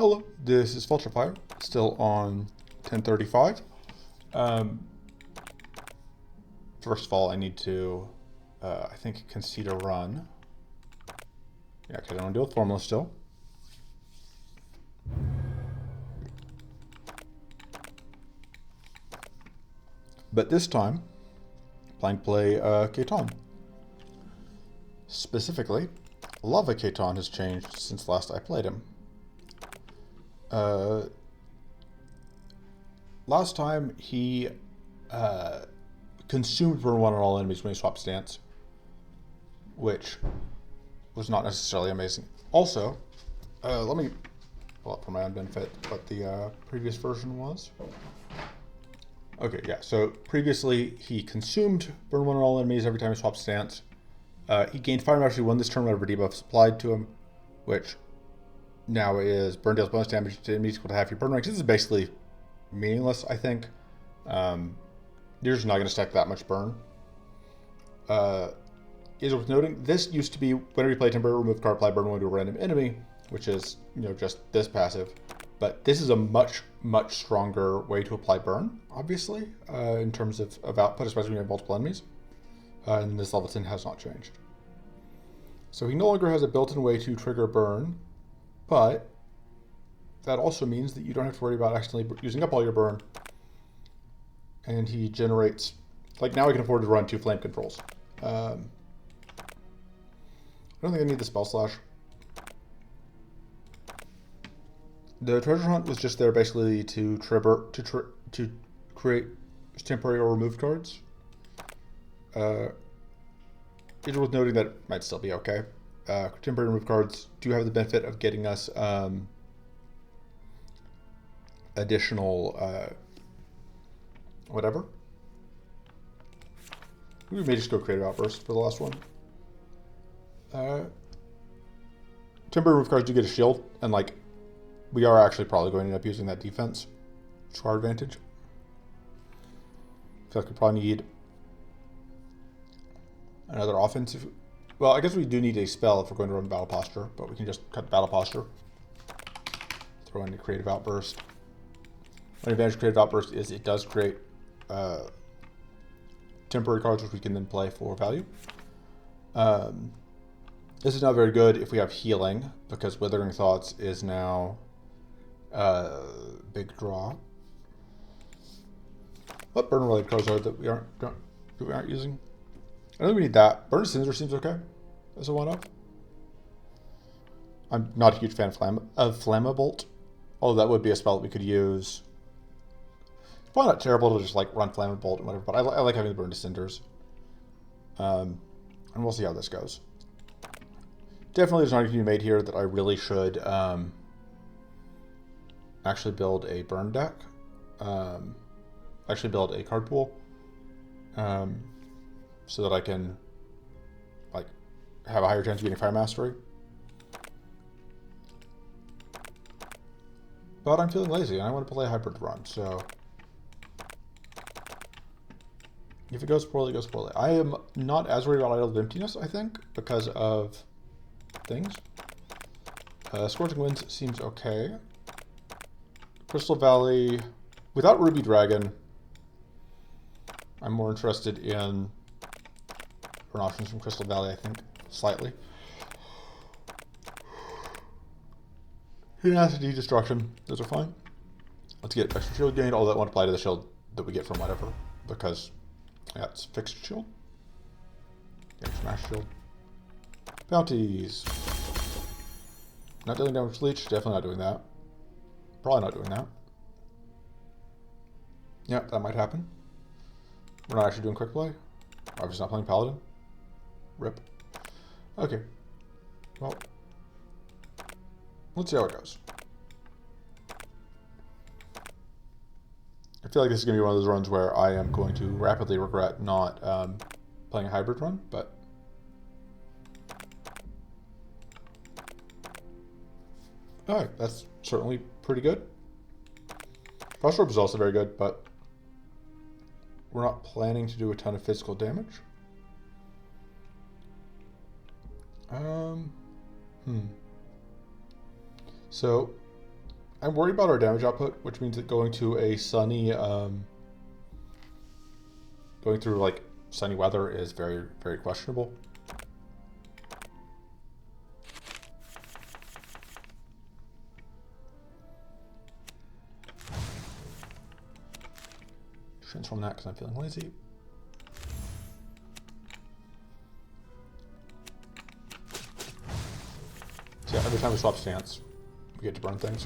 Hello, this is Vulturefire, still on 1035. First of all, I need to, I think, concede a run. Yeah, because I want to deal with Formula still. But this time, I'm planning to play Caitan. Specifically, Lava Caitan has changed since last I played him. Last time he consumed burn 1 on all enemies when he swapped stance, which was not necessarily amazing. Also, let me pull up for my own benefit what the previous version was. Okay, yeah, so previously he consumed burn 1 on all enemies every time he swapped stance. He gained Fire Mastery 1 this turn whenever debuffs applied to him, which now is burn deals bonus damage to enemies equal to half your burn ranks. This is basically meaningless, I think. You're just not going to stack that much burn. Is worth noting, this used to be whenever you play Timber, remove card, apply burn 1 to a random enemy, which is, just this passive. But this is a much, much stronger way to apply burn, obviously, in terms of output, especially when you have multiple enemies. And this level 10 has not changed. So he no longer has a built-in way to trigger burn, but that also means that you don't have to worry about accidentally using up all your burn. And he generates, like now I can afford to run 2 flame controls. I don't think I need the spell slash. The treasure hunt was just there basically to create temporary or removed cards. It's worth noting that it might still be okay. Temporary remove cards do have the benefit of getting us additional whatever. We may just go Creative Outburst for the last one. Temporary remove cards do get a shield, and like we are actually probably going to end up using that defense to our advantage. I feel like we probably need another offensive. Well, I guess we do need a spell if we're going to run Battle Posture, but we can just cut Battle Posture. Throw in the Creative Outburst. One advantage of Creative Outburst is it does create temporary cards which we can then play for value. This is not very good if we have healing, because Withering Thoughts is now big draw. What burn related cards are that we aren't using? I don't think we need that. Burn Cinder seems okay as a one-up. I'm not a huge fan of Flammabolt, although that would be a spell that we could use. It's probably not terrible to just like run Flammabolt and whatever, but I like having the Burn to Cinders. And we'll see how this goes. Definitely there's an argument to be made here that I really should actually build a burn deck. Actually build a card pool. So that I can like have a higher chance of getting Fire Mastery. But I'm feeling lazy and I want to play a hybrid run, so if it goes poorly, it goes poorly. I am not as worried about Idol of Emptiness, I think, because of things. Scorching Winds seems okay. Crystal Valley, without Ruby Dragon, I'm more interested in burn options from Crystal Valley, I think, slightly. Tenacity, Destruction, those are fine. Let's get extra shield gain. All that won't apply to the shield that we get from whatever, because yeah, it's fixed shield. Yeah, smash shield. Bounties. Not dealing damage to Leech, definitely not doing that. Probably not doing that. Yeah, that might happen. We're not actually doing quick play. Obviously not playing Paladin. Rip. Okay. Well, let's see how it goes. I feel like this is going to be one of those runs where I am going to rapidly regret not playing a hybrid run, but alright, that's certainly pretty good. Frost Orb is also very good, but we're not planning to do a ton of physical damage. So I'm worried about our damage output, which means that going to a sunny, going through like sunny weather is very, very questionable. Transform that because I'm feeling lazy. So yeah, every time we swap stance, we get to burn things.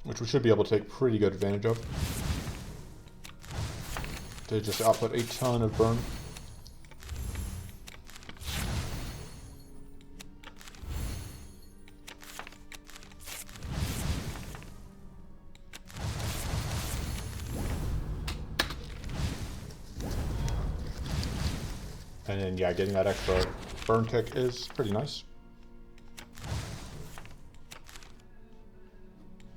Which we should be able to take pretty good advantage of. To just output a ton of burn. And then, yeah, getting that extra burn tick is pretty nice.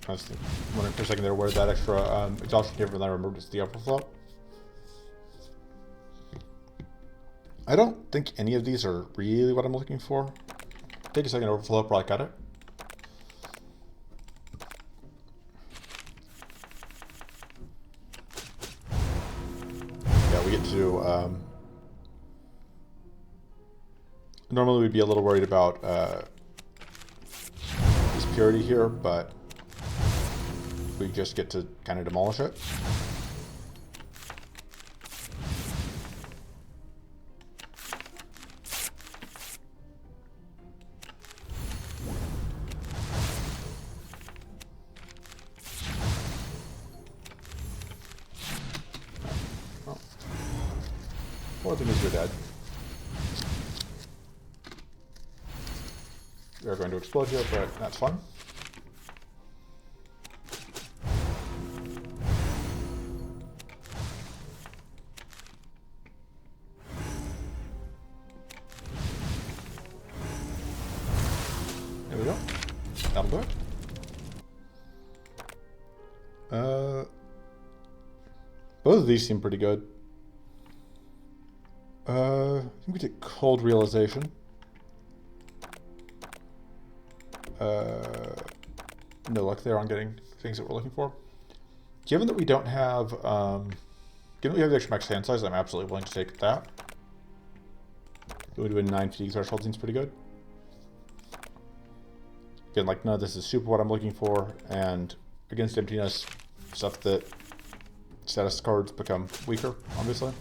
I was wondering for a second there where that extra exhaustion came from, and I remembered it's the overflow. I don't think any of these are really what I'm looking for. Take a second overflow, probably cut it. Yeah, we get to normally we'd be a little worried about this purity here, but we just get to kind of demolish it. Oh. Well, I think you're dead. We are going to explode here, but that's fun. There we go. That'll do it. Both of these seem pretty good. I think we take Cold Realization. No luck there on getting things that we're looking for. Given that we don't have, given that we have the extra max hand size, I'm absolutely willing to take that. Going to a 9 fatigue threshold seems pretty good. Again, like none of this is super what I'm looking for, and against emptiness, stuff that status cards become weaker, obviously.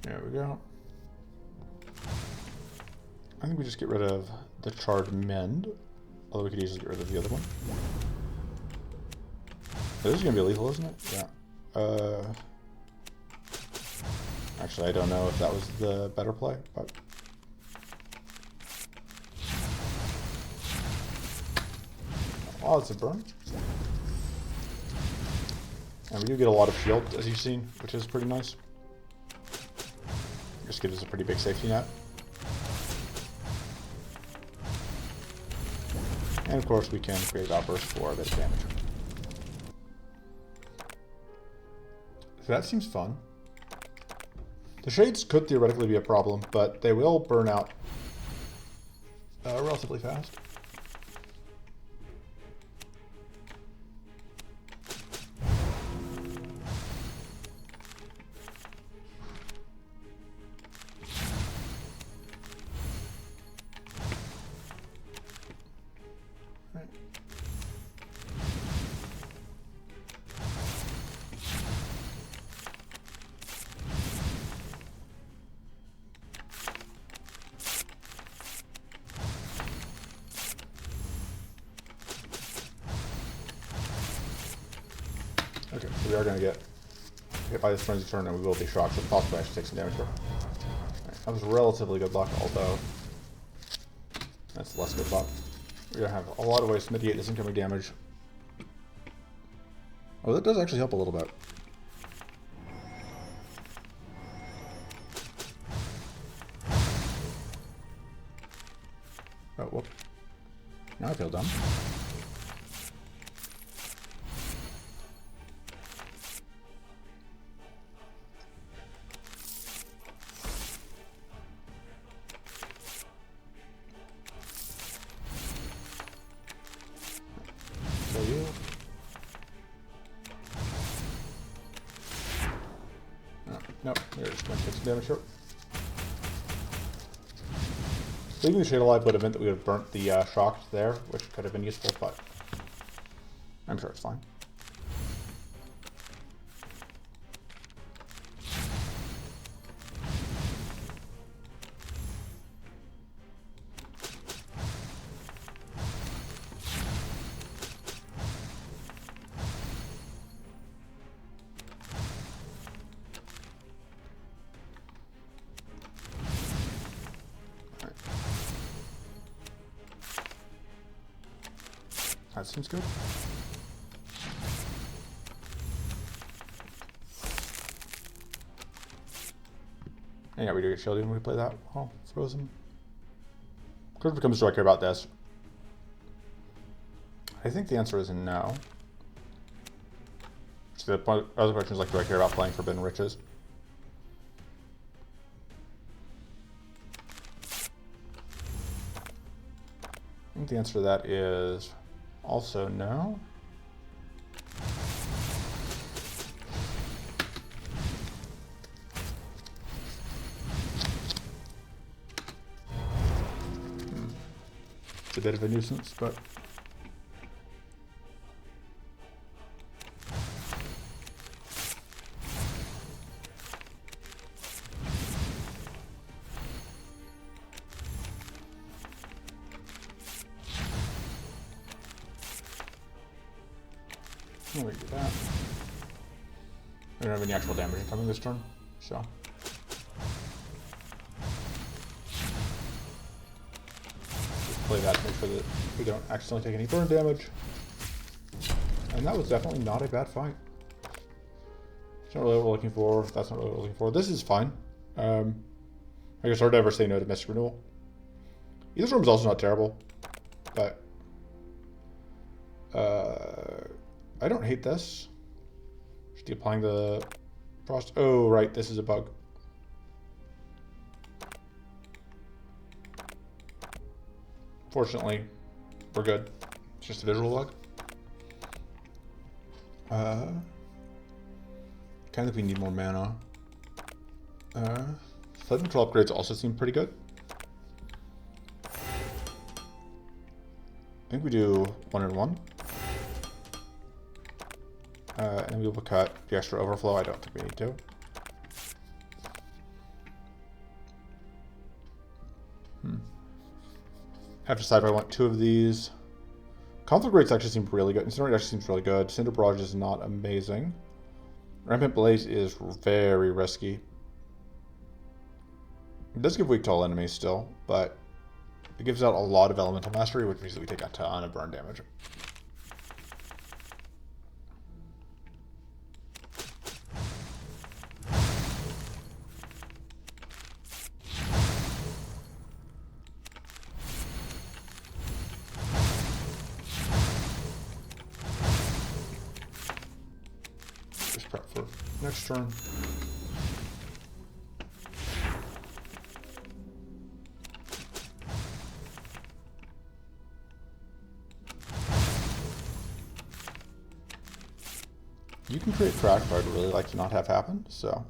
There we go. I think we just get rid of the Charred Mend, although we could easily get rid of the other one. This is going to be lethal, isn't it? Yeah. Actually, I don't know if that was the better play, but... Oh, it's a burn. And we do get a lot of shield, as you've seen, which is pretty nice. Just gives us a pretty big safety net. And of course we can create outbursts for a bit of damage. So that seems fun. The shades could theoretically be a problem, but they will burn out relatively fast. Okay, so we are going to get hit by this frenzy turn, and we will be shocked, so possibly actually take some damage here. Right, that was relatively good luck, although that's less good luck. We're going to have a lot of ways to mitigate this incoming damage. Oh, that does actually help a little bit. Oh, whoop. Now I feel dumb. Kill you. Nope, you're just going to take some damage short. Leaving the shade alive would have meant that we would have burnt the shocked there, which could have been useful, but I'm sure it's fine. That seems good. And yeah, we do get shielded when we play that. Oh, frozen. Could becomes, do I care about this? I think the answer is no. So the other question is like, do I care about playing Forbidden Riches? I think the answer to that is also no. It's a bit of a nuisance, but we do that. We don't have any actual damage coming this turn, so. Just play that to make sure that we don't accidentally take any burn damage. And that was definitely not a bad fight. It's not really what we're looking for. That's not really what we're looking for. This is fine. I guess hard to ever say no to Mystic Renewal. Either room is also not terrible, but I don't hate this. Just applying the frost. Oh, right, this is a bug. Fortunately, we're good. It's just a visual bug. Kind of we need more mana. Flood control upgrades also seem pretty good. I think we do 1 and 1. And we will cut the extra overflow. I don't think we need to. Have to decide if I want 2 of these. Conflict rates actually seem really good. Incinerate actually seems really good. Cinder Barrage is not amazing. Rampant Blaze is very risky. It does give weak to all enemies still, but it gives out a lot of elemental mastery, which means that we take a ton of burn damage. Just prep for next turn. You can create track, but I'd really like to not have happen, so.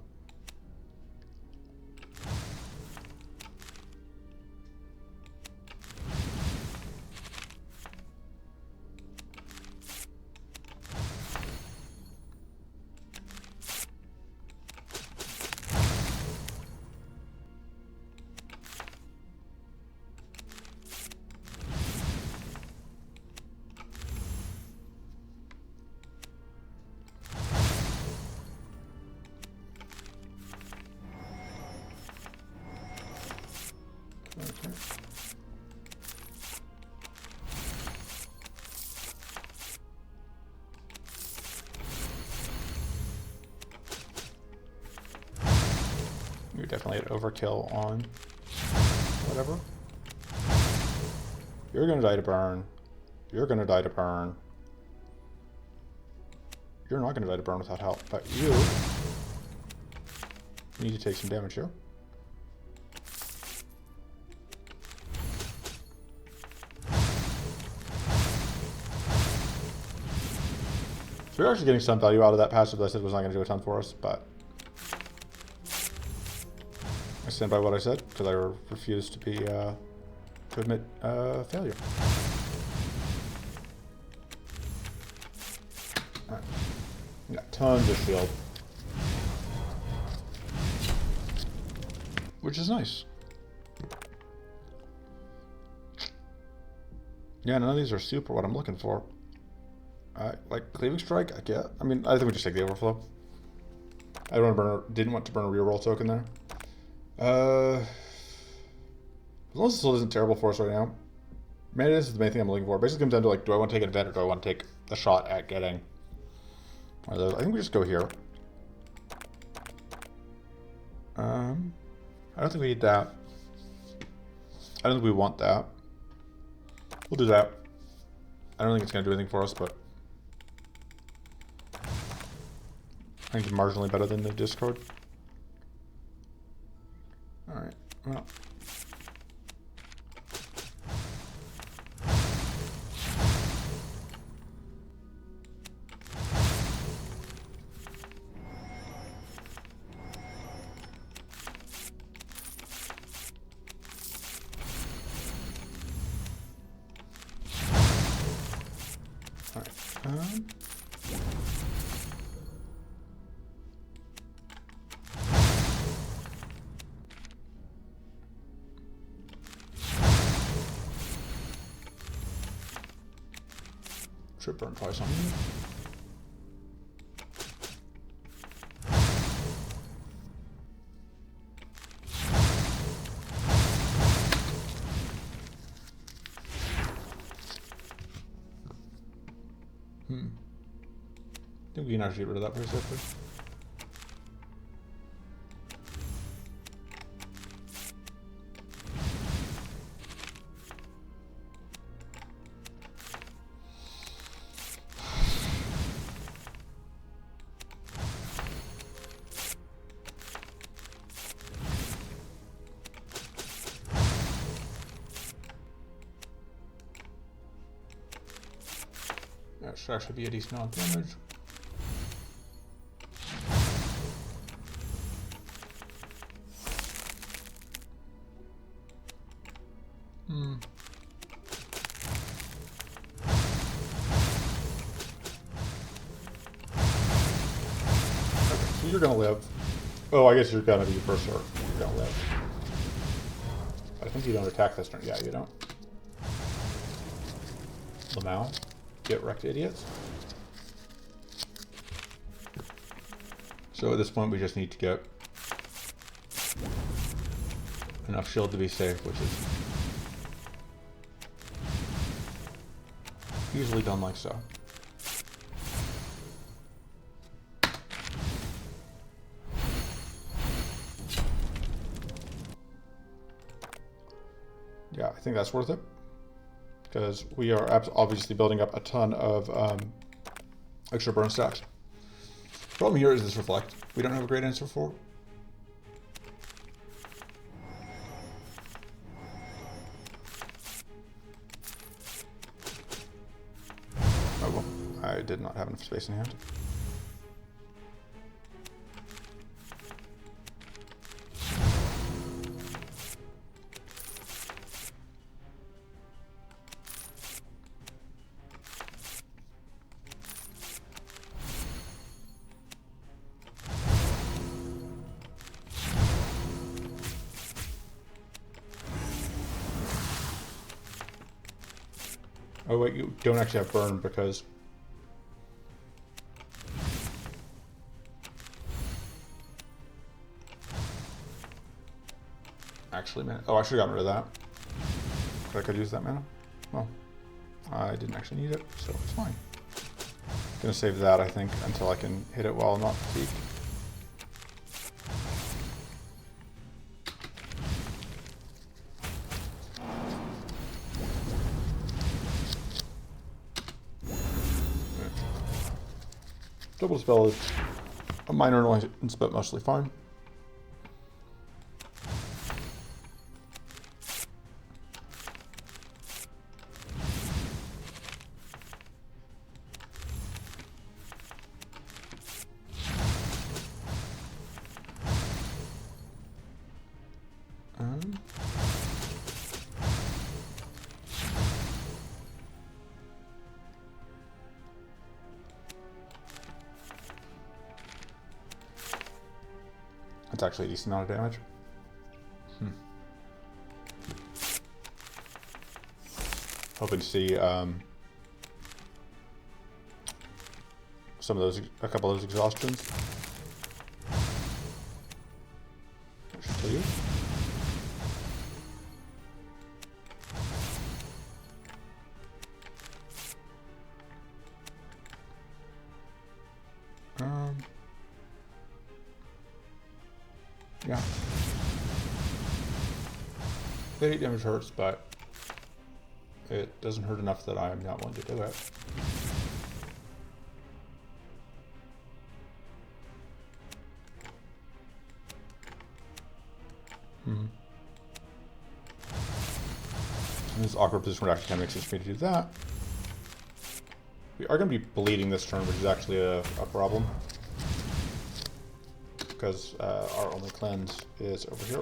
definitely had overkill on whatever. You're gonna die to burn. You're gonna die to burn. You're not gonna die to burn without help, but you need to take some damage here. So we're actually getting some value out of that passive that I said was not going to do a ton for us, but I stand by what I said because I refuse to be to admit failure. All right. We got tons of shield, which is nice. Yeah, none of these are super what I'm looking for. Like Cleaving Strike, I get. I mean, I think we just take the Overflow. I didn't want to burn a reroll token there. As long as this still isn't terrible for us right now. Maintenance is the main thing I'm looking for. It basically comes down to like, do I want to take an event or do I want to take a shot at getting one of those? I think we just go here. I don't think we need that. I don't think we want that. We'll do that. I don't think it's going to do anything for us, but I think it's marginally better than the Discord. Alright, well. Alright, should burn twice on me. I think we can actually get rid of that pretty safely. That should actually be a decent amount of damage. Okay, so you're gonna live. Oh, I guess you're gonna be Berserk. You're gonna live. But I think you don't attack this turn. Yeah, you don't. Lamau. Get wrecked, idiots. So at this point, we just need to get enough shield to be safe, which is usually done like so. Yeah, I think that's worth it. Because we are obviously building up a ton of extra burn stacks. Problem here is this reflect. We don't have a great answer for. Oh well, I did not have enough space in hand. Oh wait, you don't actually have burn because actually, man. Oh, I should have gotten rid of that. But I could use that mana. Well, I didn't actually need it, so it's fine. Gonna save that, I think, until I can hit it while I'm not fatigued. Double dispel is a minor annoyance, but mostly fine. That's actually a decent amount of damage. Hoping to see some of those, a couple of those exhaustions. That should kill you. Yeah. The 8 damage hurts, but it doesn't hurt enough that I am not willing to do it. In this awkward position where it actually kind of makes sense for me to do that. We are going to be bleeding this turn, which is actually a problem. Because our only cleanse is over here.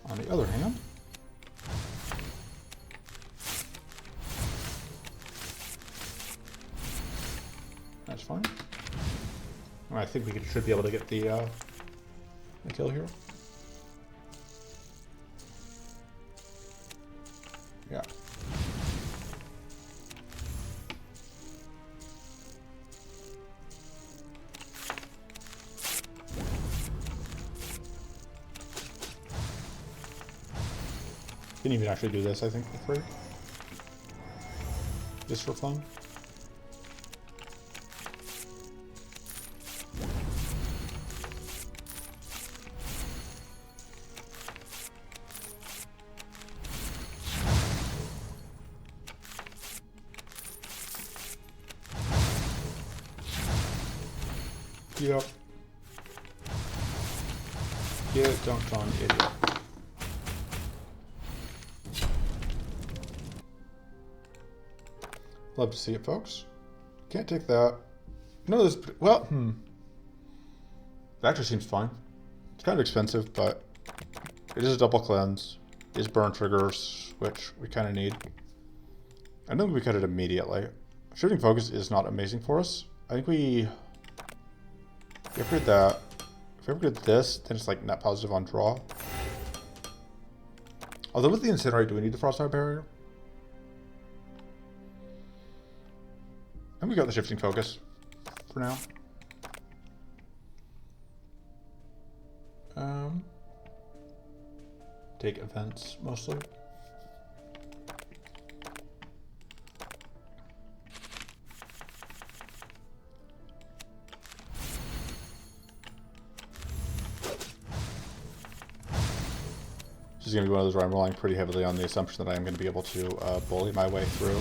On the other hand, that's fine. I think we should be able to get the kill here. Yeah. Can even actually do this, I think, for free. Just for fun. Yep. Get dunked on, idiot. Love to see it, folks. Can't take that. None of this. Well, It actually seems fine. It's kind of expensive, but it is a double cleanse. It is burn triggers, which we kind of need. I don't think we cut it immediately. Shooting focus is not amazing for us. I think we upgrade that. If we upgrade this, then it's like net positive on draw. Although with the Incinerate, do we need the Frostbite Barrier? And we got the shifting focus for now. Take events mostly. This is going to be one of those where I'm relying pretty heavily on the assumption that I'm going to be able to bully my way through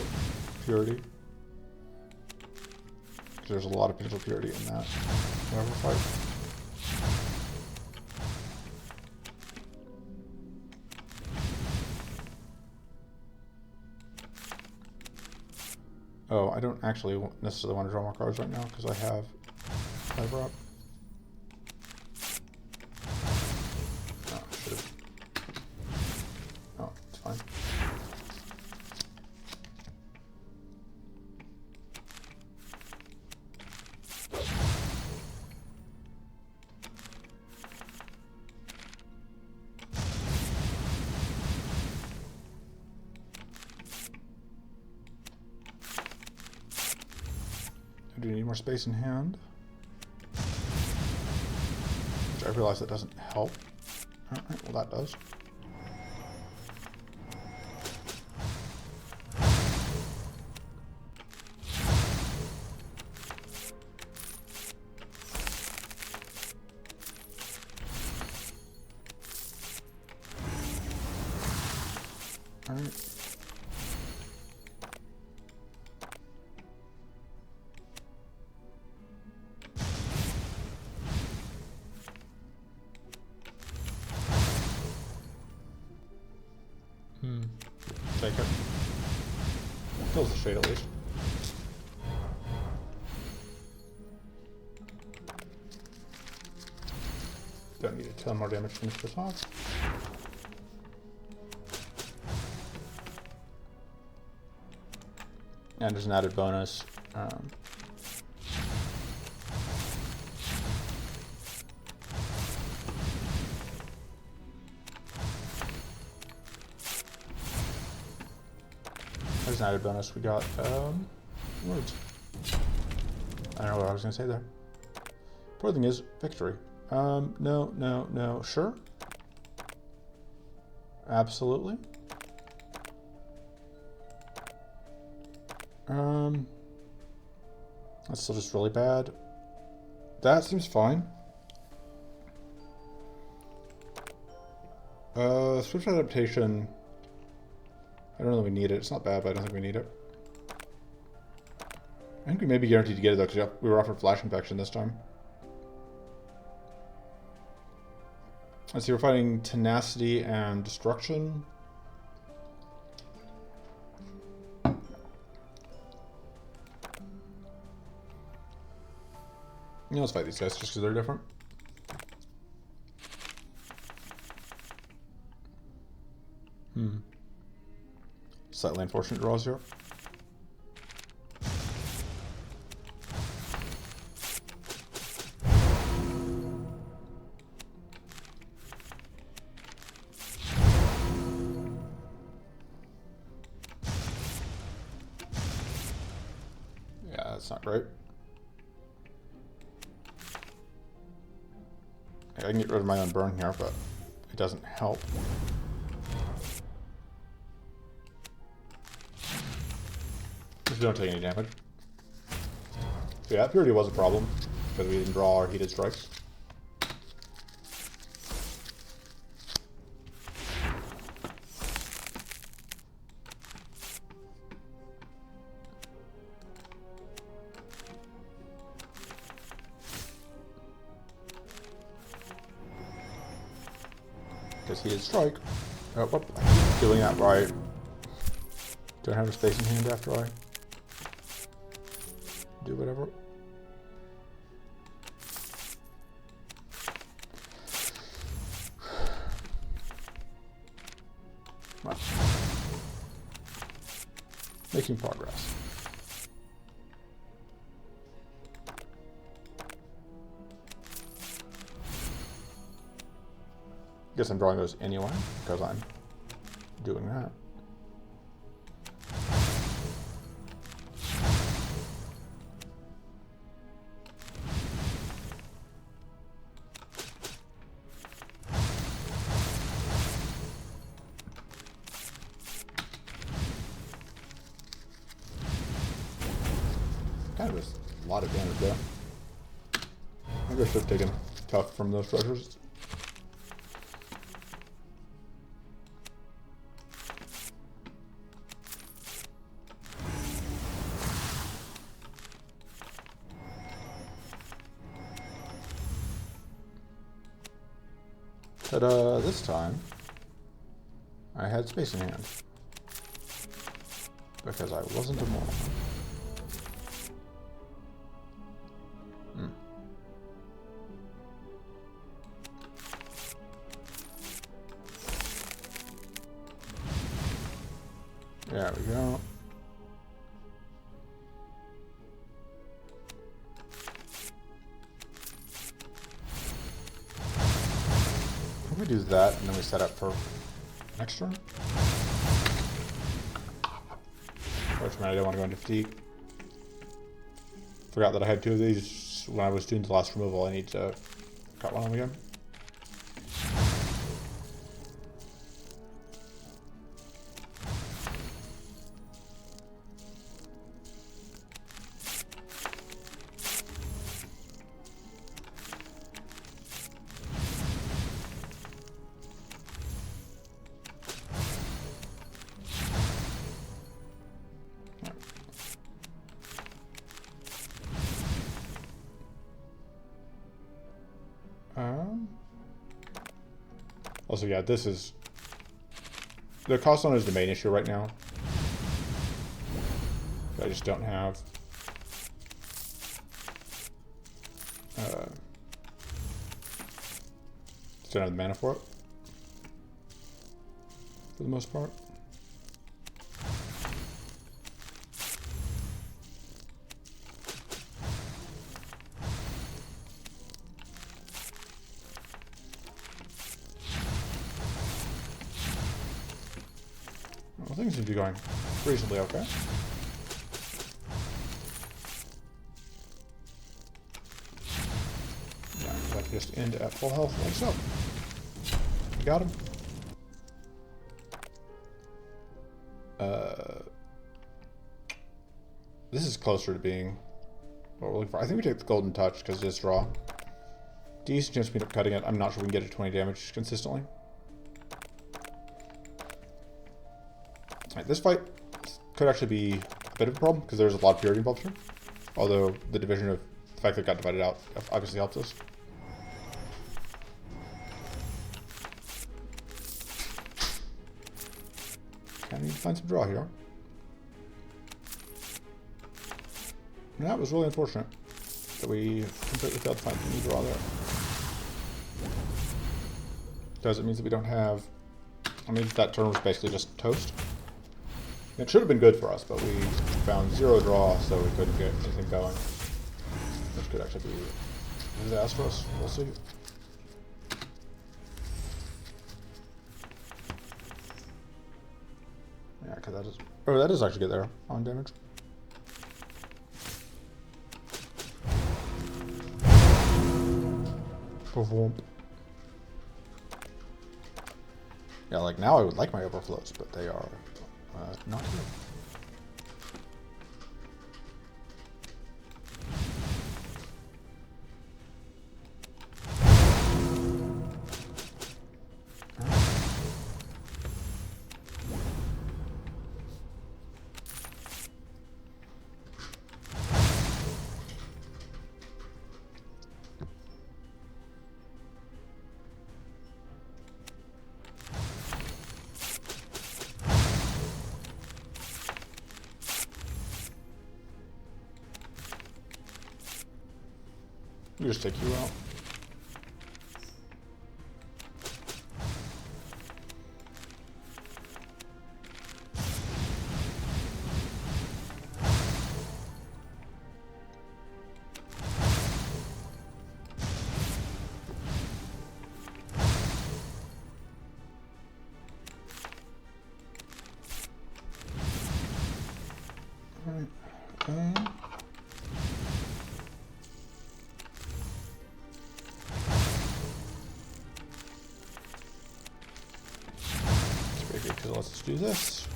Purity. Because there's a lot of potential Purity in that whatever fight. Oh, I don't actually necessarily want to draw more cards right now because I have Fiber Up. Oh, should've. Oh, it's fine. I do need more space in hand. Which I realize that doesn't help. Alright, well that does. Kills the shade at least. Don't need a ton more damage to finish this off. And there's an added bonus. There's an added bonus. We got words. I don't know what I was gonna say there. Important thing is victory. No. Sure. Absolutely. That's still just really bad. That seems fine. Swift adaptation. I don't know if we need it. It's not bad, but I don't think we need it. I think we may be guaranteed to get it though, because we were offered flash infection this time. Let's see, we're fighting tenacity and destruction. Yeah, let's fight these guys just because they're different. Slightly unfortunate draws here. Yeah, that's not great. I can get rid of my own burn here, but it doesn't help. Just don't take any damage. So yeah, purity was a problem because we didn't draw our heated strikes. Because heated strike. Oh, whoop, I keep doing that right. Don't have a space in hand after I do whatever. Well, making progress. Guess I'm drawing those anyway because I'm doing that. Kind of a lot of damage there. Maybe I should have taken tough from those treasures. But this time, I had space in hand. Because I wasn't a moron. There we go. We do that, and then we set up for next turn. Which man, I don't want to go into fatigue. Forgot that I had two of these when I was doing the last removal. I need to cut one of them again. Also, yeah, this is... The cost on is the main issue right now. just don't have don't have the mana for it, for the most part. Well, things seem to be going reasonably okay. Yeah, that can just end at full health like so. We got him. This is closer to being what we're looking for. I think we take the golden touch because it is draw. Decent chance of cutting it. I'm not sure we can get to 20 damage consistently. Alright, this fight could actually be a bit of a problem because there's a lot of purity involved here. Although the division of the fact that it got divided out obviously helps us. I need to find some draw here. And that was really unfortunate that we completely failed to find any draw there. Because it means that we don't have... I mean, that turn was basically just toast. It should have been good for us, but we found 0 draw, so we couldn't get anything going. Which could actually be disastrous. We'll see. Yeah, because that is... Oh, that does actually get there on damage. Yeah, like now I would like my overflows, but they are not here. We just take you out. All right. So let's just do this.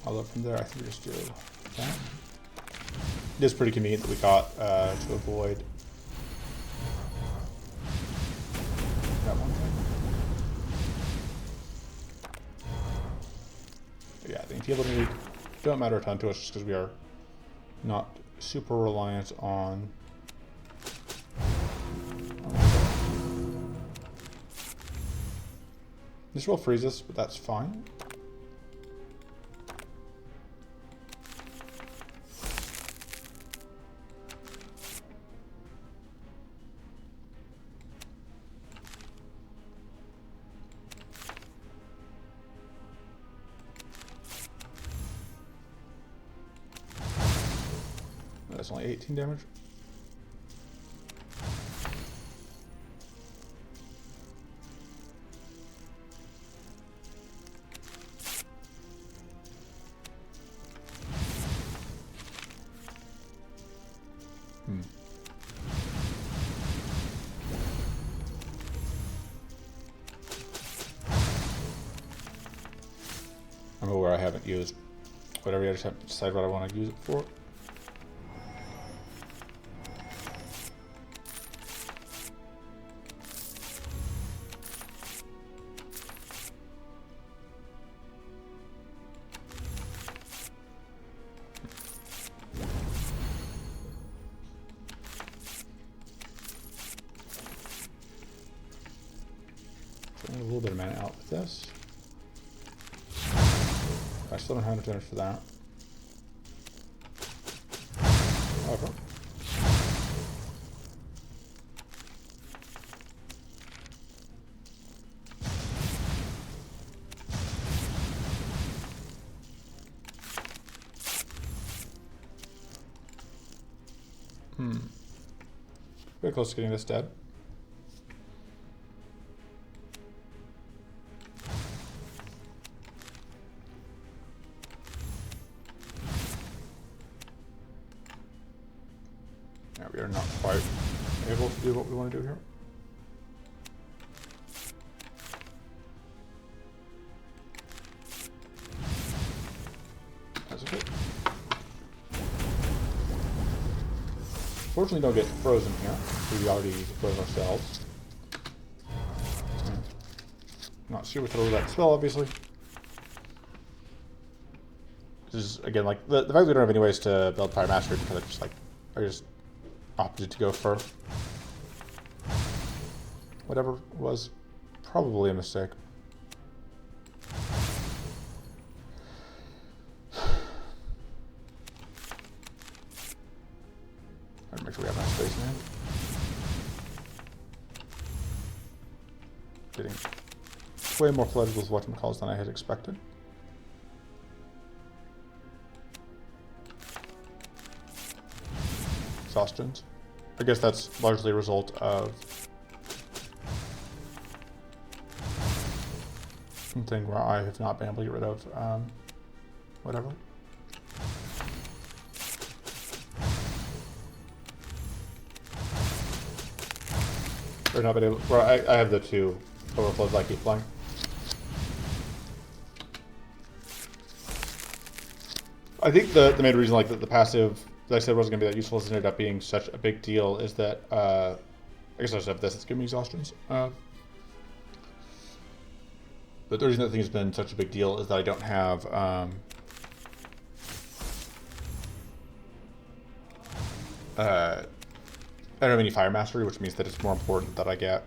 Although from there, I think we just do that. It is pretty convenient that we got to avoid that one thing. But yeah, the infield don't matter a ton to us just because we are not super reliant on. This will freeze us, but that's fine. That's only 18 damage. I'm aware I haven't used whatever. I just have to decide what I want to use it for. A little bit of mana this. I still don't have enough damage for that. However, very close to getting this dead. Yeah, we are not quite able to do what we want to do here. That's okay. Fortunately, don't get frozen here. We already froze ourselves. Not sure we throw that spell, obviously. This is, again, like, the fact we don't have any ways to build Fire Mastery because I just opted to go for whatever was probably a mistake. Make sure we have enough space now. Getting way more flooded with whatchamacalls than I had expected. Exhaustions. I guess that's largely a result of something where I have not been able to get rid of whatever. Or not been able. Well, I have the two overflows I keep playing. I think the main reason, like the passive that I said wasn't gonna be that useful, has ended up being such a big deal. Is that I guess I just have this. It's giving me exhaustions. But the reason that thing has been such a big deal is that I don't have I don't have any Fire Mastery, which means that it's more important that I get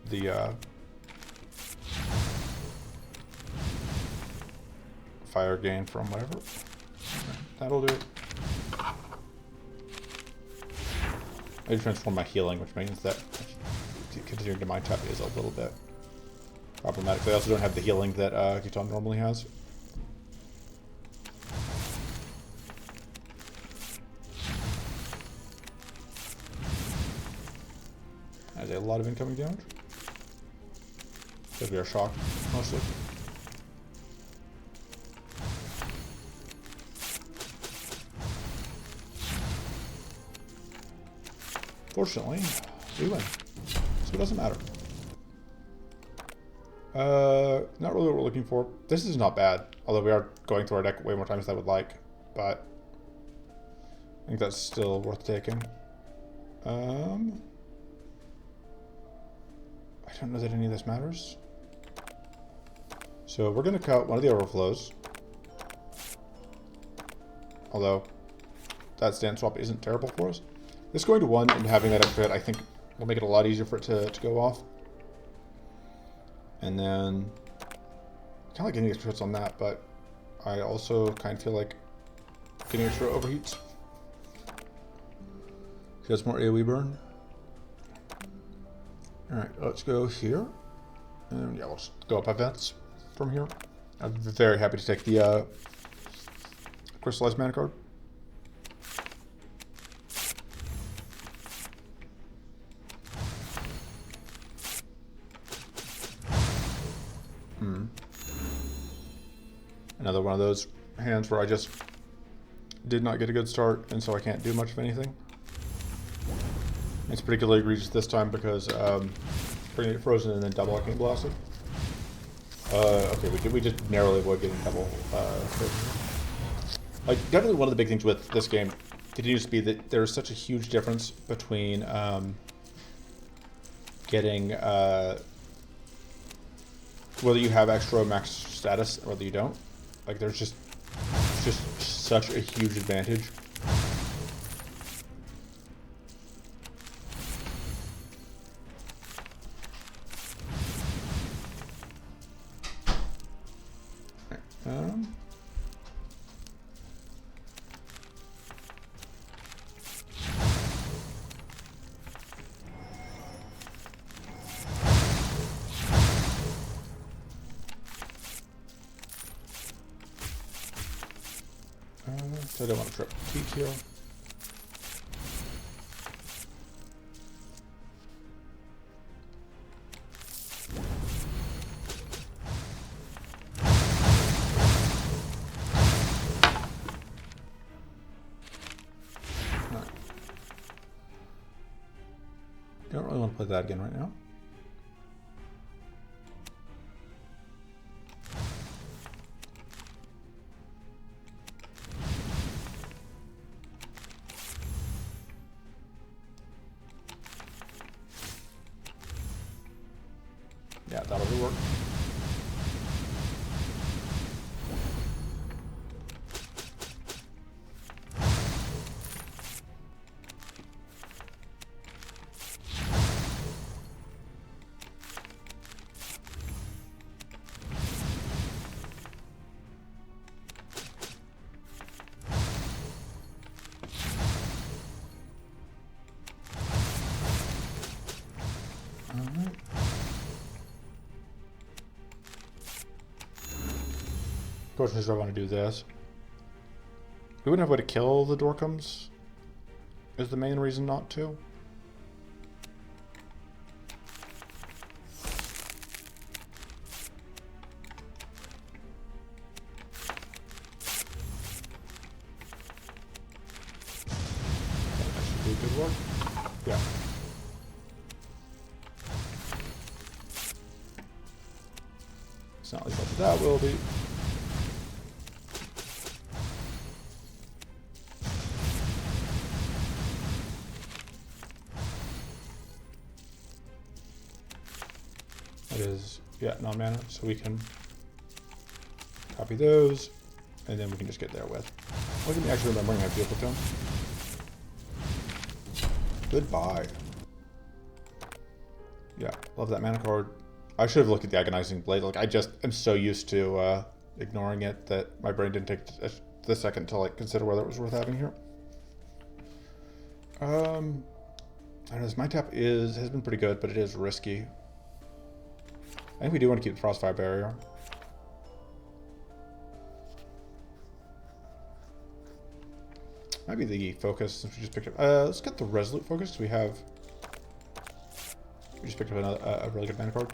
the fire gain from whatever. That'll do it. I transform my healing, which means that continuing to mind tap is a little bit problematic. I also don't have the healing that Caitan normally has. Has a lot of incoming damage. Because we are shocked, mostly. Fortunately, we win. So it doesn't matter. Not really what we're looking for. This is not bad. Although we are going through our deck way more times than I would like. But I think that's still worth taking. I don't know that any of this matters. So we're going to cut one of the overflows. Although that stand swap isn't terrible for us. This going to 1 and having that extra hit, I think, will make it a lot easier for it to go off. And then kind of like getting extra hits on that, but I also kind of feel like getting extra overheats. He has more AoE burn. Alright, let's go here. And yeah, we'll just go up events from here. I'm very happy to take the crystallized mana card. Another one of those hands where I just did not get a good start, and so I can't do much of anything. It's particularly egregious this time because bringing it frozen and then double arcane blasted. Okay, we just narrowly avoid getting double frozen. Like, definitely one of the big things with this game continues to be that there's such a huge difference between getting whether you have extra max status or whether you don't. Like, there's just such a huge advantage. So I don't want to trip teak here. Don't really want to play that again right now. Yeah, that'll be work. Alright. Question is, do I want to do this? We wouldn't have a way to kill the Dorkums, is the main reason not to. That should be good work. Yeah. It's not like what that will be. It is, yeah, non-mana, so we can copy those, and then we can just get there with. Look at me actually remembering how to deal with them. Goodbye. Yeah, love that mana card. I should have looked at the Agonizing Blade. Like, I just am so used to ignoring it that my brain didn't take the second to like consider whether it was worth having here. I don't know, my tap has been pretty good, but it is risky. I think we do want to keep the Frostfire Barrier. Might be the Focus since we just picked up. Let's get the Resolute Focus. We just picked up a really good mana card.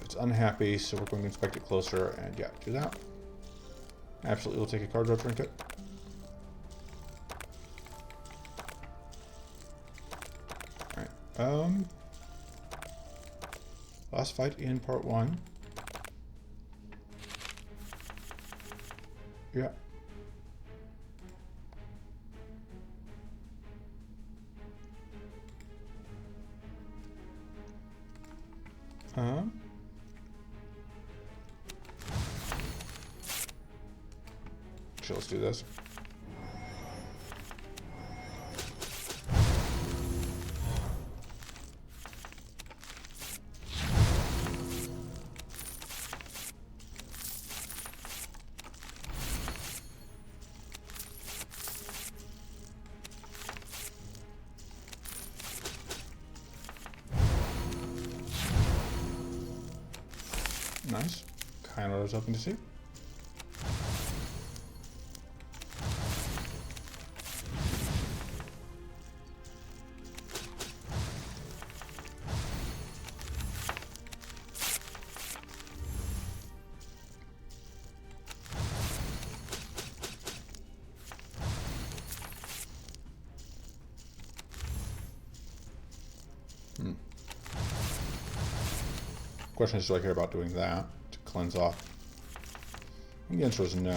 It's unhappy, so we're going to inspect it closer, and yeah, do that. Absolutely, we'll take a card draw trinket. Alright, last fight in part 1. Yeah. Actually, let's do this. Nice. Kind of what I was hoping to see. Question is, do I care about doing that to cleanse off? And the answer is no.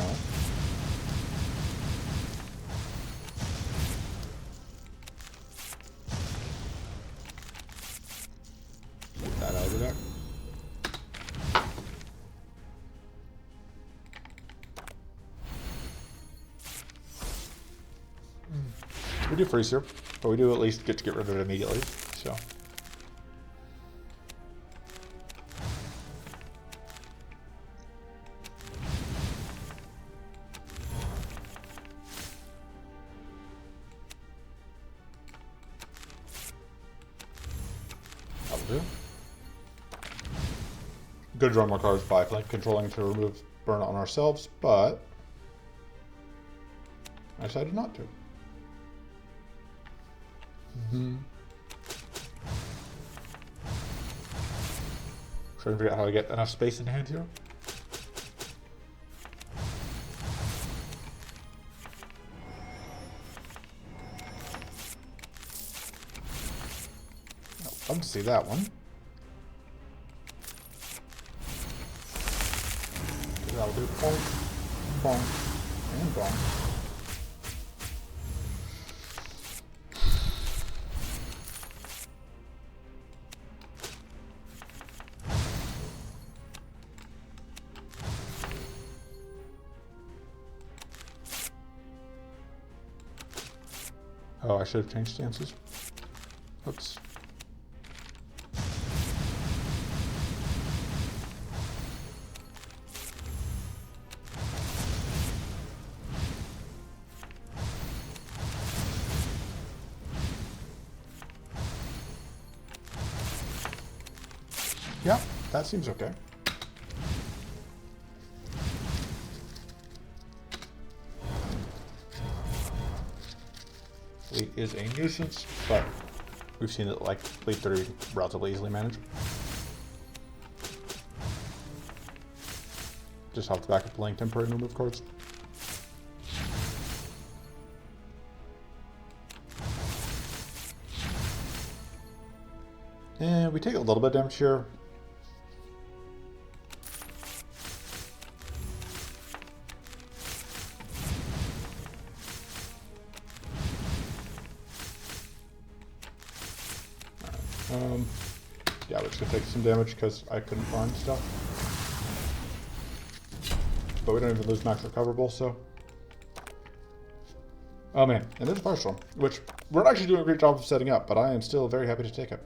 Get that out of the deck. We do freeze here, but we do at least get to get rid of it immediately, so. could draw more cards by controlling to remove burn on ourselves, but I decided not to. Trying to figure out how to get enough space in hand here. Love to see that one. That'll do bonk, bonk, and bonk. Oh, I should have changed stances. Oops. Yeah, that seems okay. Fleet is a nuisance, but we've seen it like Fleet 30 relatively easily managed. Just off the back of playing temporary no-move cards. And we take a little bit of damage here. Yeah, we're just gonna take some damage because I couldn't find stuff. But we don't even lose max recoverable, so. Oh man, and there's Firestorm, which we're not actually doing a great job of setting up, but I am still very happy to take it.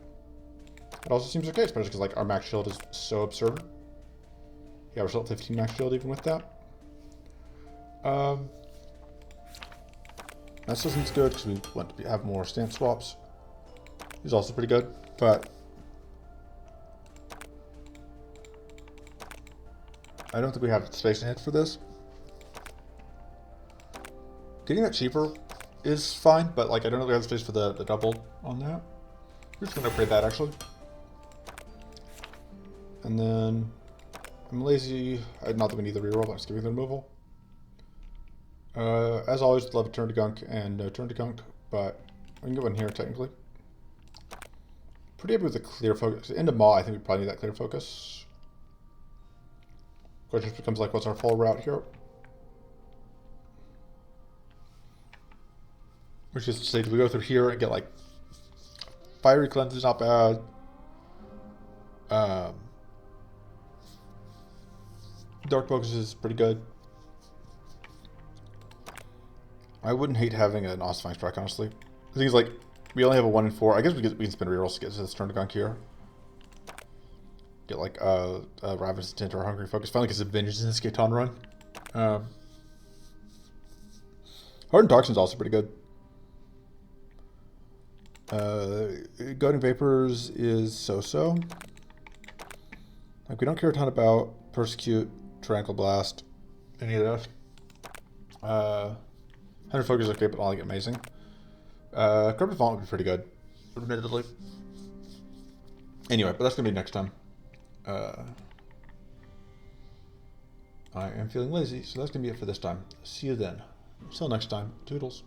It also seems okay, especially because like our max shield is so absurd. Yeah, we're still at 15 max shield even with that. That still seems good because we want to have more stance swaps. He's also pretty good, but I don't think we have space to hit for this. Getting that cheaper is fine, but like I don't really have space for the double on that. We're just gonna upgrade that actually. And then I'm lazy. Not that we need the reroll, but I'm just giving the removal. As always, love to turn to gunk and no turn to gunk, but we can get one here technically. Pretty happy with the clear focus. Into Maw, I think we probably need that clear focus. Question becomes like, what's our full route here? Which is to say, do we go through here and get like Fiery Cleanse is not bad. Dark Focus is pretty good. I wouldn't hate having an Ossifying Strike, honestly. The thing is, like, we only have a 1 in 4. I guess we can spin rerolls to get to this turn to gunk here. Get like Ravenous Intent or Hungry Focus. Finally gets advantages in this Caitan run. Hardened Toxin is also pretty good. Goading Vapors is so-so. Like, we don't care a ton about Persecute, Tranquil Blast, any of those. 100 Focus is okay, but not like amazing. Corrupted Vaunt would be pretty good, admittedly. Anyway, but that's gonna be next time. I am feeling lazy, so that's gonna be it for this time. See you then. Until next time, toodles.